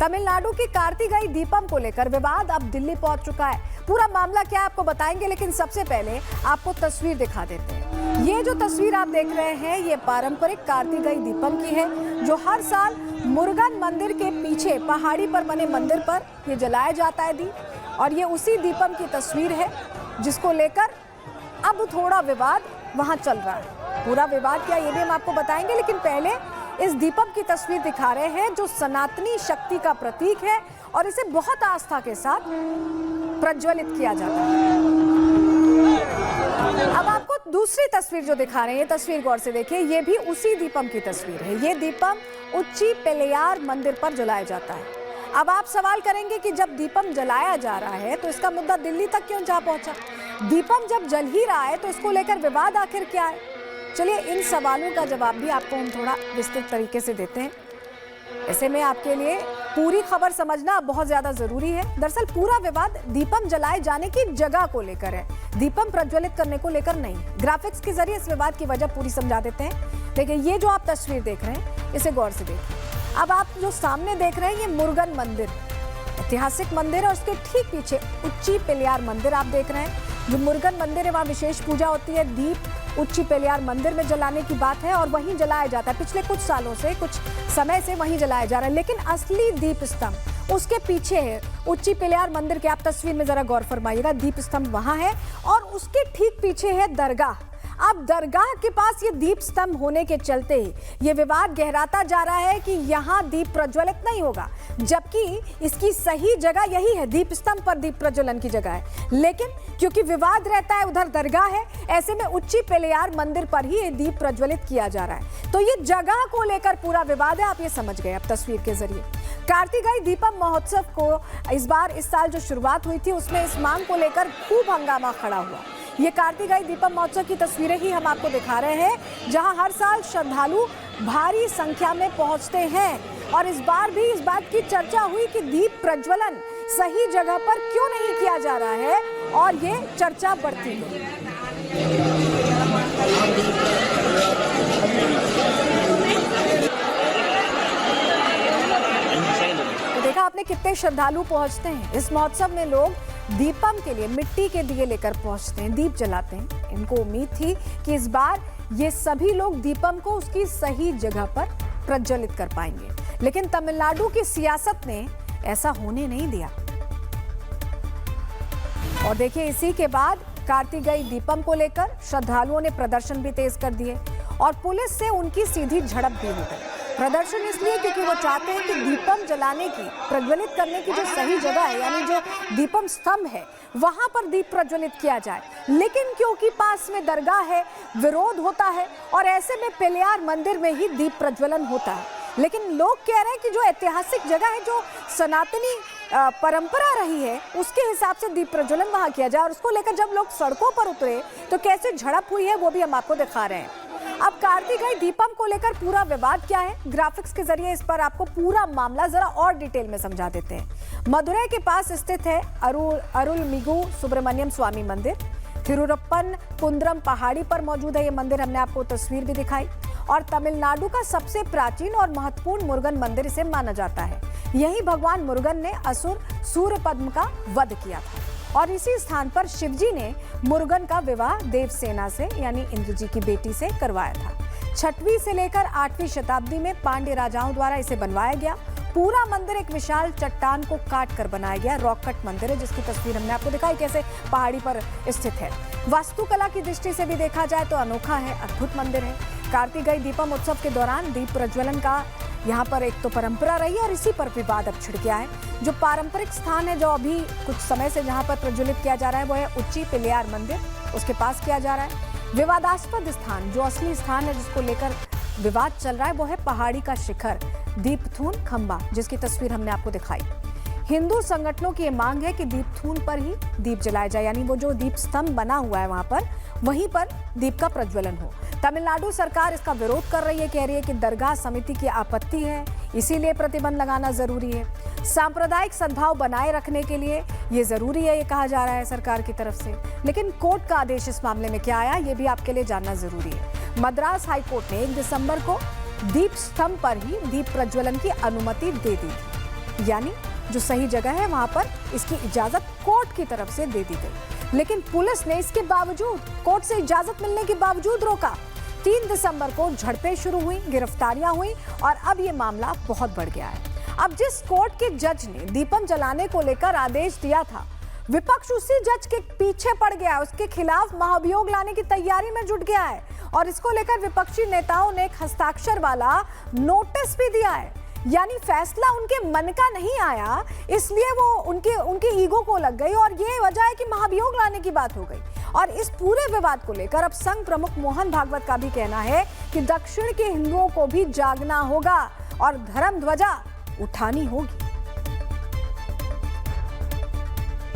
तमिलनाडु की कार्तिकेय दीपम को लेकर विवाद अब दिल्ली पहुंच चुका है। पूरा मामला क्या है आपको बताएंगे, लेकिन सबसे पहले आपको तस्वीर दिखा देते हैं। ये जो तस्वीर आप देख रहे हैं ये पारंपरिक कार्तिकेय दीपम की है, जो हर साल मुरुगन मंदिर के पीछे पहाड़ी पर बने मंदिर पर ये जलाया जाता है दीप। और ये उसी दीपम की तस्वीर है जिसको लेकर अब थोड़ा विवाद वहां चल रहा है। पूरा विवाद क्या ये भी हम आपको बताएंगे, लेकिन पहले इस दीपम की तस्वीर दिखा रहे हैं जो सनातनी शक्ति का प्रतीक है और इसे बहुत आस्था के साथ प्रज्वलित किया जाता है। अब आपको दूसरी तस्वीर जो दिखा रहे हैं, ये तस्वीर गौर से देखिए, ये भी उसी दीपम की तस्वीर है। ये दीपम उच्ची पेलेयार मंदिर पर जलाया जाता है। अब आप सवाल करेंगे कि जब दीपम जलाया जा रहा है तो इसका मुद्दा दिल्ली तक क्यों जा पहुंचा? दीपम जब जल ही रहा है तो इसको लेकर विवाद आखिर क्या है? चलिए इन सवालों का जवाब भी आपको हम थोड़ा विस्तृत तरीके से देते हैं। ऐसे में आपके लिए पूरी खबर समझना बहुत ज्यादा जरूरी है। दरअसल पूरा विवाद दीपम जलाए जाने की जगह को लेकर है, दीपम प्रज्वलित करने को लेकर नहीं। ग्राफिक्स के जरिए इस विवाद की वजह पूरी समझा देते हैं। देखिए ये जो आप तस्वीर देख रहे हैं इसे गौर से देखिए। अब आप जो सामने देख रहे हैं ये मुरुगन मंदिर, ऐतिहासिक मंदिर है, और उसके ठीक पीछे उच्ची पेलेयार मंदिर आप देख रहे हैं। जो मुरुगन मंदिर है वहाँ विशेष पूजा होती है। दीप उच्ची पेलेयार मंदिर में जलाने की बात है और वहीं जलाया जाता है। पिछले कुछ सालों से, कुछ समय से वहीं जलाया जा रहा है। लेकिन असली दीप स्तंभ उसके पीछे है, उच्ची पेलेयार मंदिर के। आप तस्वीर में जरा गौर फरमाइएगा, दीप स्तंभ वहां है और उसके ठीक पीछे है दरगाह। अब दरगाह के पास ये दीप स्तंभ होने के चलते ये विवाद गहराता जा रहा है कि यहाँ दीप प्रज्वलित नहीं होगा, जबकि इसकी सही जगह यही है, दीप स्तंभ पर दीप प्रज्वलन की जगह है। लेकिन क्योंकि विवाद रहता है, उधर दरगाह है, ऐसे में उच्ची पेलेयार मंदिर पर ही ये दीप प्रज्वलित किया जा रहा है। तो ये जगह को लेकर पूरा विवाद है, आप ये समझ गए अब तस्वीर के जरिए। कार्तिकेय दीपम महोत्सव को इस साल जो शुरुआत हुई थी उसमें इस मांग को लेकर खूब हंगामा खड़ा हुआ। ये कार्तिकेय दीपम महोत्सव की तस्वीरें ही हम आपको दिखा रहे हैं, जहां हर साल श्रद्धालु भारी संख्या में पहुंचते हैं। और इस बार भी इस बात की चर्चा हुई कि दीप प्रज्वलन सही जगह पर क्यों नहीं किया जा रहा है, और ये चर्चा बढ़ती गई। तो देखा आपने कितने श्रद्धालु पहुंचते हैं इस महोत्सव में। लोग दीपम के लिए मिट्टी के दिए लेकर पहुंचते हैं, दीप जलाते हैं। इनको उम्मीद थी कि इस बार ये सभी लोग दीपम को उसकी सही जगह पर प्रज्वलित कर पाएंगे, लेकिन तमिलनाडु की सियासत ने ऐसा होने नहीं दिया। और देखिए इसी के बाद कार्तिकेय दीपम को लेकर श्रद्धालुओं ने प्रदर्शन भी तेज कर दिए और पुलिस से उनकी सीधी झड़प भी हो गई। प्रदर्शन इसलिए क्योंकि वो चाहते हैं कि दीपम जलाने की, प्रज्वलित करने की जो सही जगह है, यानी जो दीपम स्तंभ है, वहां पर दीप प्रज्वलित किया जाए। लेकिन क्योंकि पास में दरगाह है, विरोध होता है और ऐसे में पेलेयार मंदिर में ही दीप प्रज्वलन होता है। लेकिन लोग कह रहे हैं कि जो ऐतिहासिक जगह है, जो सनातनी परंपरा रही है, उसके हिसाब से दीप प्रज्वलन वहां किया जाए। और उसको लेकर जब लोग सड़कों पर उतरे तो कैसे झड़प हुई है वो भी हम आपको दिखा रहे हैं। अब कार्तिकेय दीपम को लेकर पूरा विवाद क्या है, ग्राफिक्स के जरिए इस पर आपको पूरा मामला जरा और डिटेल में समझा देते हैं। मदुरई के पास स्थित है अरुलमिगु सुब्रमण्यम स्वामी मंदिर। थिरुरप्पन कुंद्रम पहाड़ी पर मौजूद है ये मंदिर, हमने आपको तस्वीर भी दिखाई। और तमिलनाडु का सबसे प्राचीन और महत्वपूर्ण मुरुगन मंदिर इसे माना जाता है। यही भगवान मुरुगन ने असुर सूर्यपद्म का वध किया था और इसी स्थान पर शिवजी ने मुरुगन का विवाह देवसेना से, यानी इंद्र जी की बेटी से करवाया था। 6वीं से लेकर 8वीं शताब्दी में पांड्य राजाओं द्वारा इसे बनवाया गया। पूरा मंदिर एक विशाल चट्टान को काट कर बनाया गया रॉक कट मंदिर है, जिसकी तस्वीर हमने आपको दिखाई, कैसे पहाड़ी पर स्थित है। वास्तुकला की दृष्टि से भी देखा जाए तो अनोखा है, अद्भुत मंदिर है। कार्तिकेय दीपम उत्सव के दौरान दीप प्रज्वलन का यहाँ पर एक तो परंपरा रही है और इसी पर विवाद अब छिड़ गया है। जो पारंपरिक स्थान है, जो अभी कुछ समय से जहाँ पर प्रज्वलित किया जा रहा है, वो है उच्ची पेलेयार मंदिर, उसके पास किया जा रहा है। विवादास्पद स्थान, जो असली स्थान है जिसको लेकर विवाद चल रहा है, वो है पहाड़ी का शिखर दीपथून खंबा, जिसकी तस्वीर हमने आपको दिखाई। हिंदू संगठनों की ये मांग है कि दीपथून पर ही दीप जलाया जाए, यानी वो जो दीप स्तंभ बना हुआ है वहां पर, वहीं पर दीप का प्रज्वलन हो। तमिलनाडु सरकार इसका विरोध कर रही है, कह रही है कि दरगाह समिति की आपत्ति है, इसीलिए प्रतिबंध लगाना जरूरी है। सांप्रदायिक सद्भाव बनाए रखने के लिए ये जरूरी है, ये कहा जा रहा है सरकार की तरफ से। लेकिन कोर्ट का आदेश इस मामले में क्या आया, ये भी आपके लिए जानना जरूरी है। मद्रास हाईकोर्ट ने 1 दिसंबर को दीप स्तंभ पर ही दीप प्रज्वलन की अनुमति दे दी थी। यानी जो सही जगह है वहां पर इसकी इजाजत कोर्ट की तरफ से दे दी गई, लेकिन पुलिस ने इसके बावजूद, कोर्ट से इजाजत मिलने के बावजूद रोका। 3 दिसंबर को झड़पें शुरू हुई, गिरफ्तारियां हुई और अब ये मामला बहुत बढ़ गया है। अब जिस कोर्ट के जज ने दीपम जलाने को लेकर आदेश दिया था, विपक्ष उसी जज के पीछे पड़ गया, उसके खिलाफ महाभियोग लाने की तैयारी में जुट गया है और इसको लेकर विपक्षी नेताओं ने एक हस्ताक्षर वाला नोटिस भी दिया है। यानी फैसला उनके मन का नहीं आया, इसलिए वो उनके ईगो को लग गई और ये वजह है कि महाभियोग लाने की बात हो गई। और इस पूरे विवाद को लेकर अब संघ प्रमुख मोहन भागवत का भी कहना है कि दक्षिण के हिंदुओं को भी जागना होगा और धर्म ध्वजा उठानी होगी।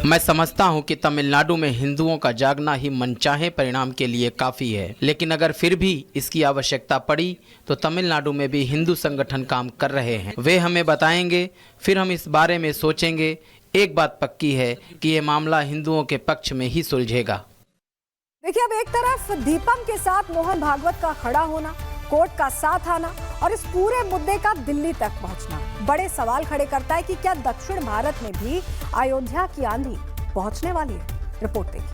मैं समझता हूं कि तमिलनाडु में हिंदुओं का जागना ही मनचाहे परिणाम के लिए काफी है, लेकिन अगर फिर भी इसकी आवश्यकता पड़ी तो तमिलनाडु में भी हिंदू संगठन काम कर रहे हैं। वे हमें बताएंगे, फिर हम इस बारे में सोचेंगे। एक बात पक्की है कि ये मामला हिंदुओं के पक्ष में ही सुलझेगा। देखिए, अब एक तरफ दीपम के साथ मोहन भागवत का खड़ा होना, कोर्ट का साथ आना और इस पूरे मुद्दे का दिल्ली तक पहुंचना बड़े सवाल खड़े करता है कि क्या दक्षिण भारत में भी अयोध्या की आंधी पहुंचने वाली है। रिपोर्ट देखिए।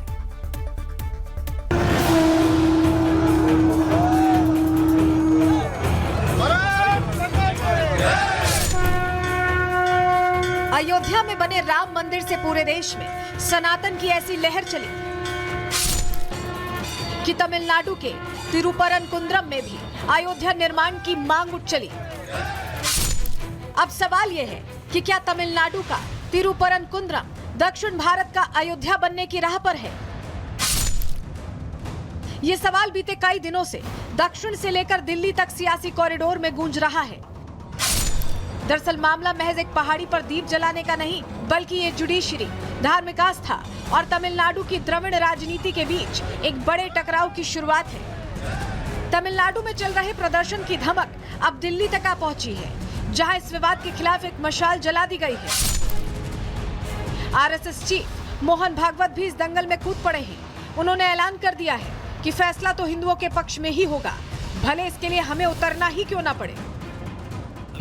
अयोध्या में बने राम मंदिर से पूरे देश में सनातन की ऐसी लहर चली कि तमिलनाडु के तिरुपरनकुंद्रम में भी अयोध्या निर्माण की मांग उठ चली। अब सवाल यह है कि क्या तमिलनाडु का तिरुपरनकुंद्रम दक्षिण भारत का अयोध्या बनने की राह पर है? ये सवाल बीते कई दिनों से दक्षिण से लेकर दिल्ली तक सियासी कॉरिडोर में गूंज रहा है। दरअसल मामला महज एक पहाड़ी पर दीप जलाने का नहीं, बल्कि ये जुडिशरी, धार्मिक आस्था और तमिलनाडु की द्रविड़ राजनीति के बीच एक बड़े टकराव की शुरुआत है। तमिलनाडु में चल रहे प्रदर्शन की धमक अब दिल्ली तक आ पहुंची है, जहां इस विवाद के खिलाफ एक मशाल जला दी गई है। आरएसएस चीफ मोहन भागवत भी इस दंगल में कूद पड़े हैं। उन्होंने ऐलान कर दिया है कि फैसला तो हिंदुओं के पक्ष में ही होगा, भले इसके लिए हमें उतरना ही क्यों ना पड़े।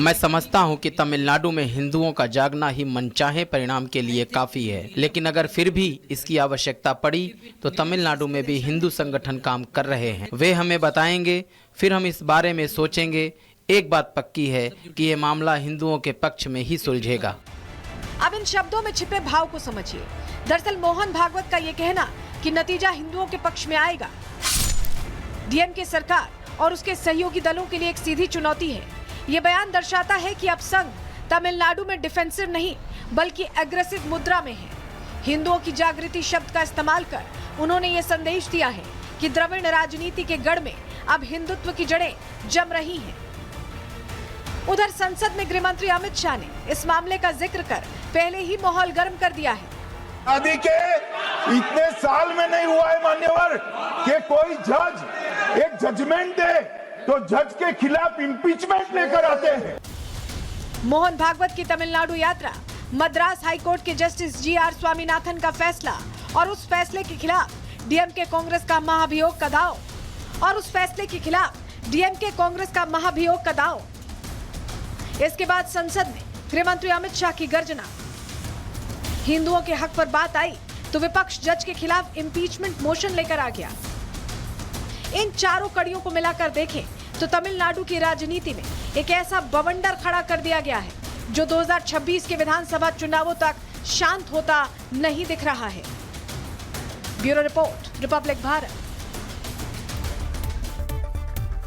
मैं समझता हूं कि तमिलनाडु में हिंदुओं का जागना ही मनचाहे परिणाम के लिए काफी है, लेकिन अगर फिर भी इसकी आवश्यकता पड़ी तो तमिलनाडु में भी हिंदू संगठन काम कर रहे हैं। वे हमें बताएंगे, फिर हम इस बारे में सोचेंगे। एक बात पक्की है कि ये मामला हिंदुओं के पक्ष में ही सुलझेगा। अब इन शब्दों में छिपे भाव को समझिए। दरअसल मोहन भागवत का ये कहना कि नतीजा हिंदुओं के पक्ष में आएगा, डीएमके सरकार और उसके सहयोगी दलों के लिए एक सीधी चुनौती है। ये बयान दर्शाता है कि अब संघ तमिलनाडु में डिफेंसिव नहीं बल्कि एग्रेसिव मुद्रा में है। हिंदुओं की जागृति शब्द का इस्तेमाल कर उन्होंने ये संदेश दिया है कि द्रविड़ राजनीति के गढ़ में अब हिंदुत्व की जड़ें जम रही हैं। उधर संसद में गृह मंत्री अमित शाह ने इस मामले का जिक्र कर पहले ही माहौल गर्म कर दिया है। आदि के इतने साल में नहीं हुआ है मान्यवर कि कोई जज एक जजमेंट दे तो जज के खिलाफ इंपीचमेंट लेकर आते हैं। मोहन भागवत की तमिलनाडु यात्रा, मद्रास हाईकोर्ट के जस्टिस जीआर स्वामीनाथन का फैसला और उस फैसले के खिलाफ डीएमके कांग्रेस का महाभियोग का दाव इसके बाद संसद में गृह मंत्री अमित शाह की गर्जना। हिंदुओं के हक पर बात आई तो विपक्ष जज के खिलाफ इंपीचमेंट मोशन लेकर आ गया। इन चारों कड़ियों को मिलाकर देखें तो तमिलनाडु की राजनीति में एक ऐसा बवंडर खड़ा कर दिया गया है जो 2026 के विधानसभा चुनावों तक शांत होता नहीं दिख रहा है। Bureau report, Republic Bharat.